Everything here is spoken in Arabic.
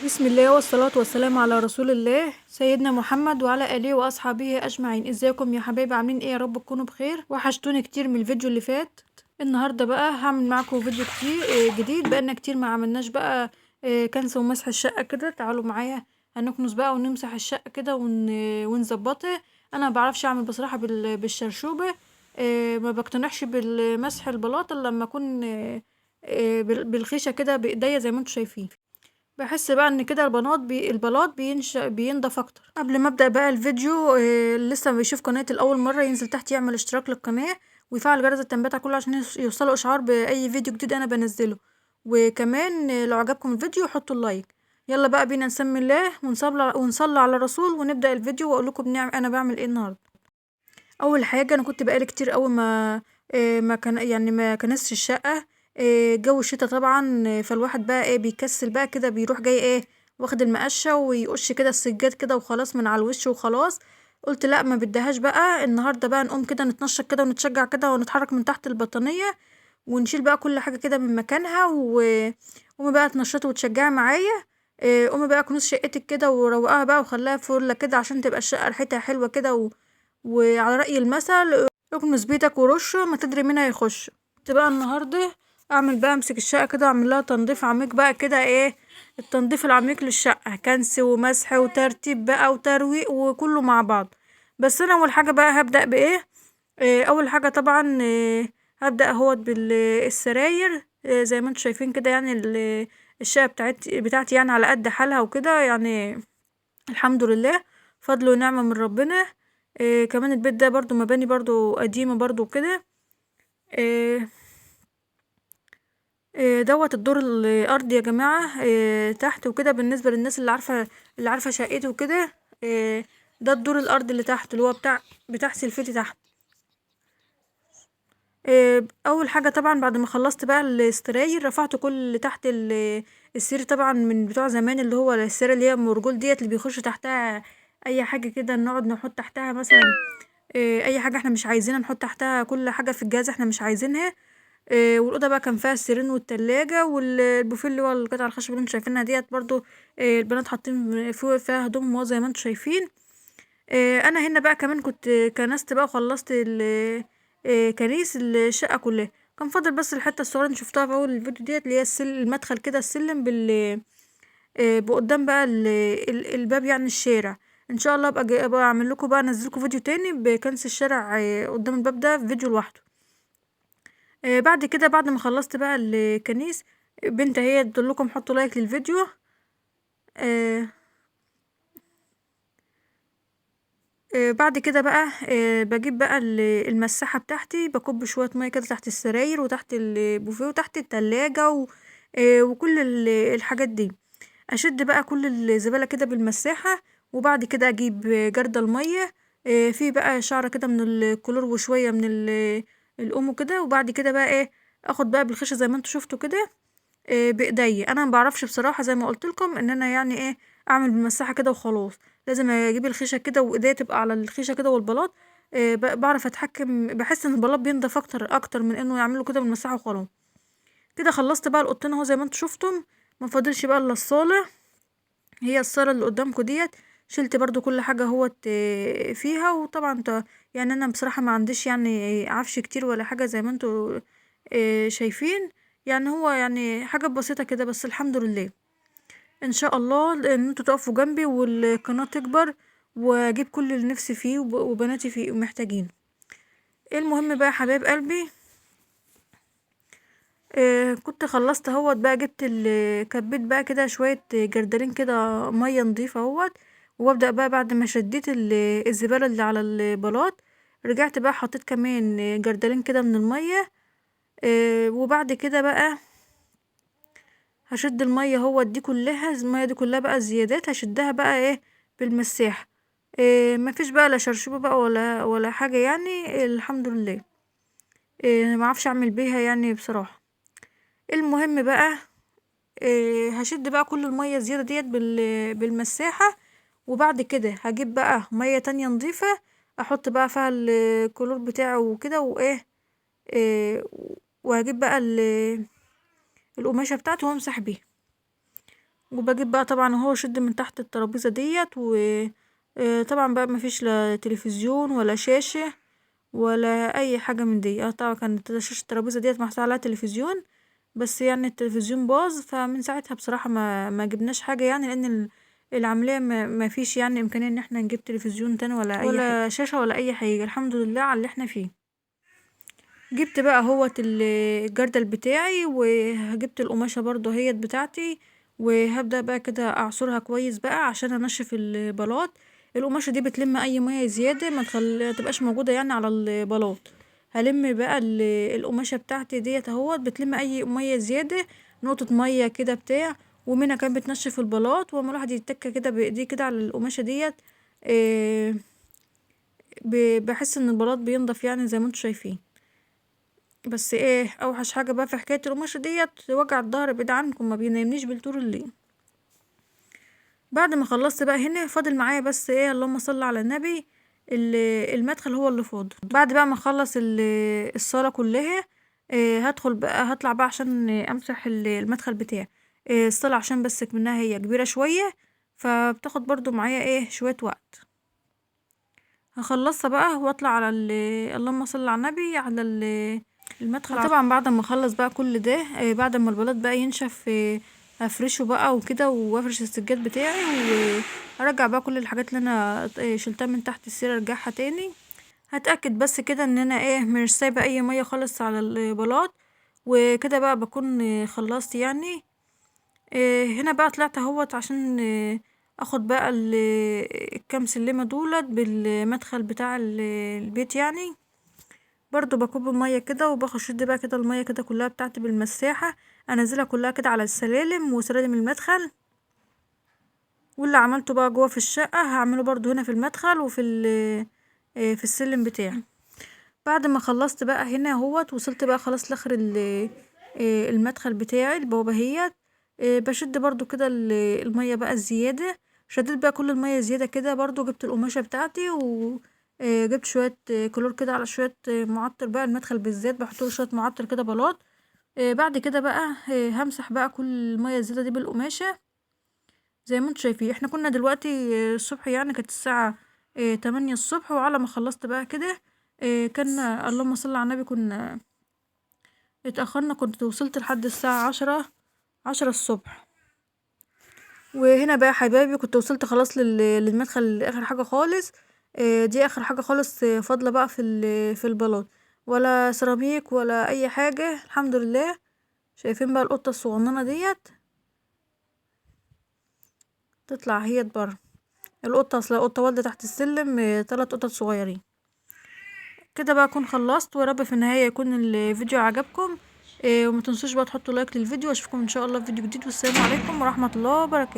بسم الله والصلاة والسلام على رسول الله سيدنا محمد وعلى آله وأصحابه أجمعين. ازيكم يا حبايبي؟ عاملين ايه؟ يا رب تكونوا بخير. وحشتوني كتير من الفيديو اللي فات. النهاردة بقى هعمل معاكم فيديو كتير جديد، بقالنا كتير ما عملناش بقى كنس ومسح الشقة كده. تعالوا معايا هنكنس بقى ونمسح الشقة كده ونظبطها. انا ما بعرفش اعمل بصراحة بالشرشوبة. ما بقتنعش بالمسح البلاط الا لما اكون بالخيشة كده بايديا زي ما انتم شايفين. باحس بقى إن كده البلاط بينضف أكتر. قبل ما أبدأ بقى الفيديو اللي لسه بيشوف قناتي لأول مرة ينزل تحت يعمل اشتراك للقناة ويفعل جرس التنبيهات على كله عشان يوصله إشعار بأي فيديو جديد أنا بنزله. وكمان لو عجبكم الفيديو حطوا اللايك. يلا بقى بينا نسمي الله ونصلي على الرسول ونبدأ الفيديو وأقول لكم أنا بعمل إيه النهاردة. أول حاجة أنا كنت بقالي كتير أوي ما كنستش الشقة. جو الشتا طبعا. فالواحد بقى بيكسل بقى كده بيروح جاي واخد المقشة ويقش كده السجاد كده وخلاص من على الوش وخلاص. قلت لأ ما بدهاش بقى النهاردة بقى نقوم كده نتنشط كده ونتشجع كده ونتحرك من تحت البطانية ونشيل بقى كل حاجة كده من مكانها قومي بقى اتنشطي وتشجعي معايا. قومي بقى كنوز شقتك كده وروقيها بقى وخليها فله كده عشان تبقى الشقة ريحتها حلوة كده وعلى رأي المثل اكنس بيتك ورشه ما تدري مين هيخش. كنت بقى النهارده اعمل بقى امسك الشقه كده واعمل لها تنظيف عميق بقى كده التنظيف العميق للشقه كنس ومسح وترتيب بقى وترويق وكله مع بعض. بس انا اول حاجه بقى هبدأ بايه؟ اول حاجه طبعا هبدأ اهوت بالسراير. زي ما انتم شايفين كده يعني الشقه بتاعتي يعني على قد حالها وكده يعني. الحمد لله. فضل ونعمة من ربنا. كمان البيت ده برضو مباني برضو قديمة برضو كده. آه دوت الدور الأرضي يا جماعة تحت وكده بالنسبة للناس اللي عارفة شقتي وكده. ده الدور الأرضي اللي تحت اللي هو بتاع سلفتي تحت. أول حاجة طبعا بعد ما خلصت بقى السراير رفعت كل اللي تحت السرير طبعا من بتوع زمان اللي هو السرير اللي هي ام رجول ديت اللي بيخش تحتها أي حاجة كده نقعد نحط تحتها مثلا. اي حاجه احنا مش عايزينها نحط تحتها كل حاجه في الجهاز احنا مش عايزينها. والاوضه بقى كان فيها السرير والتلاجة والبوفيه اللي هو القطع الخشب اللي انتوا شايفينها ديت برضو. البنات حاطين فيها هدوم زي ما انتوا شايفين. انا هنا بقى كمان كنت كنست بقى وخلصت كنيس الشقه كلها. كان فاضل بس الحته الصغيره اللي شفتها في اول الفيديو ديت اللي هي المدخل كده السلم بقدام بقى الباب يعني الشارع. ان شاء الله ابقى اعمل لكم بقى انزل لكم فيديو تاني بكنس الشارع قدام الباب ده في فيديو لوحده. بعد كده بعد ما خلصت بقى الكنيس بنت هي تقول لكم حطوا لايك للفيديو. آه، بعد كده بقى بجيب بقى المساحة بتاعتي بكب شوية مية كده تحت السراير وتحت البوفيه وتحت التلاجة وكل الحاجات دي. اشد بقى كل الزبالة كده بالمساحة. وبعد كده اجيب جردل المية فيه بقى شعرة كده من الكلور وشوية من الاومو كده. وبعد كده بقى اخد بقى بالخشة زي ما انتوا شفتوا كده بايديا. انا مبعرفش بصراحة زي ما قلت لكم ان انا يعني اعمل بالمساحة كده وخلاص. لازم اجيب الخيشة كده وايديا تبقى على الخيشة كده والبلاط. بعرف اتحكم بحس ان البلاط بينضف اكتر من انه يعمله كده بالمساحة وخلاص. كده خلصت بقى الاوضتين اهو زي ما انتوا شفتم. ما فاضلش بقى الا الصالة. هي الصالة اللي قدامكم ديت شلت برضو كل حاجة هوت فيها. وطبعا يعني انا بصراحة ما عنديش يعني عفش كتير ولا حاجة زي ما انتوا شايفين. يعني هو يعني حاجة بسيطة كده بس الحمد لله. ان شاء الله ان انتوا تقفوا جنبي والقناة تكبر واجيب كل اللي نفسي فيه وبناتي فيه محتاجين. المهم بقى يا حبايب قلبي. كنت خلصت اهوت بقى جبت كبيت بقى كده شوية جردلين كده مية نضيفة اهوت. وابدأ بقى بعد ما شديت الزبالة اللي على البلاط رجعت بقى حطيت كمان جردلين كده من المية. وبعد كده بقى هشد المية اهوت دي كلها المية دي كلها بقى زيادات هشدها بقى بالمساحة. مفيش بقى لا شرشوبة بقى ولا حاجة يعني الحمد لله. معرفش اعمل بيها يعني بصراحة. المهم بقى هشد بقى كل المية الزيادة ديت بالمساحة. وبعد كده هجيب بقى مية تانية نضيفة احط بقى فيها الكلور بتاعه وكده وهجيب بقى القماشة بتاعته وامسح بيها. وبجيب بقى طبعا اهو اشد من تحت الترابيزة ديت. و طبعا بقى مفيش لا تلفزيون ولا شاشة ولا اي حاجة من دي. طبعا كانت شاشة الترابيزة ديت محطوط عليها تلفزيون، بس يعني التلفزيون باظ، فمن ساعتها بصراحة ما جبناش حاجة يعني، لان العملية ما فيش يعني امكانية ان احنا نجيب تلفزيون تاني ولا اي ولا شاشة ولا اي حاجة. الحمد لله على اللي احنا فيه. جبت بقى اهوت الجردل بتاعي، وجبت القماشة برضو هي بتاعتي، وهبدأ بقى كده اعصرها كويس بقى عشان انشف البلاط. القماشة دي بتلم اي مية زيادة ما تبقاش موجودة يعني على البلاط. هلم بقى القماشة بتاعتي ديت اهوت، بتلم اي مية زيادة، نقطة مية كده بتاع. ومنها كانت بتنشف البلاط، وما الواحد يتك كده بايديه كده على القماشة ديت، إيه بحس ان البلاط بينضف يعني زي ما انتوا شايفين. بس ايه اوحش حاجة بقى في حكاية القماشة ديت، وجع الظهر بعيد عنكم، ما بينامنيش بالطول الليل. بعد ما خلصت بقى هنا فاضل معايا بس ايه، اللهم صل على النبي، المدخل هو اللي فاضل. بعد بقى ما اخلص الصالة كلها، هدخل بقى هطلع بقى عشان امسح المدخل بتاعي. الصالة عشان بس منها هي كبيرة شوية، فبتاخد برضو معايا ايه شوية وقت. هخلصها بقى واطلع على اللهم صل على النبي على المدخل. طبعا بعد ما اخلص بقى كل ده، بعد ما البلاط بقى ينشف، هفرشه بقى وكده، وافرش السجاد بتاعي، وارجع بقى كل الحاجات اللي انا شلتها من تحت السرير ارجعها تاني. هتأكد بس كده ان انا ايه مش سايبة اي مية خالص على البلاط، وكده بقى بكون خلصت يعني. هنا بقى طلعت اهوت عشان اخد بقى الكام سلمة دولت بالمدخل بتاع البيت يعني. برضو بكب مية كده، وبشد بقى كده المية كده كلها بتاعتي بالمساحة، انزلها كلها كده على السلالم وسلالم المدخل. واللي عملته بقى جوه في الشقة هعمله برضو هنا في المدخل وفي في السلم بتاعي. بعد ما خلصت بقى هنا اهوت، وصلت بقى خلاص لاخر المدخل بتاعي البوابة هي. بشد برضو كده المية بقى الزيادة. شديت بقى كل المية زيادة كده، برضو جبت القماشة بتاعتي وجبت شوية كلور كده على شوية معطر بقى المدخل بالذات، بحطله شوية معطر كده بلاط. بعد كده بقى همسح بقى كل المية الزيادة دي بالقماشة زي ما انتوا شايفين. احنا كنا دلوقتي الصبح يعني، كانت الساعة 8 الصبح، وعلى ما خلصت بقى كده كان اللهم صل على النبي كنا اتأخرنا، كنت وصلت لحد الساعة 10 الصبح. وهنا بقى يا حبايبي كنت وصلت خلاص للمدخل اخر حاجة خالص. دي اخر حاجة خالص فاضلة بقى في البلاط، ولا سيراميك ولا اي حاجة الحمد لله. شايفين بقى القطة الصغننة ديت تطلع هي برا. القطة اصلا قطة والدة تحت السلم، 3 قطط صغيرين. كده بقى اكون خلصت، ويا رب في النهاية يكون الفيديو عجبكم. وما تنسوش بقى تحطوا لايك للفيديو، واشوفكم ان شاء الله في فيديو جديد، والسلام عليكم ورحمة الله وبركاته.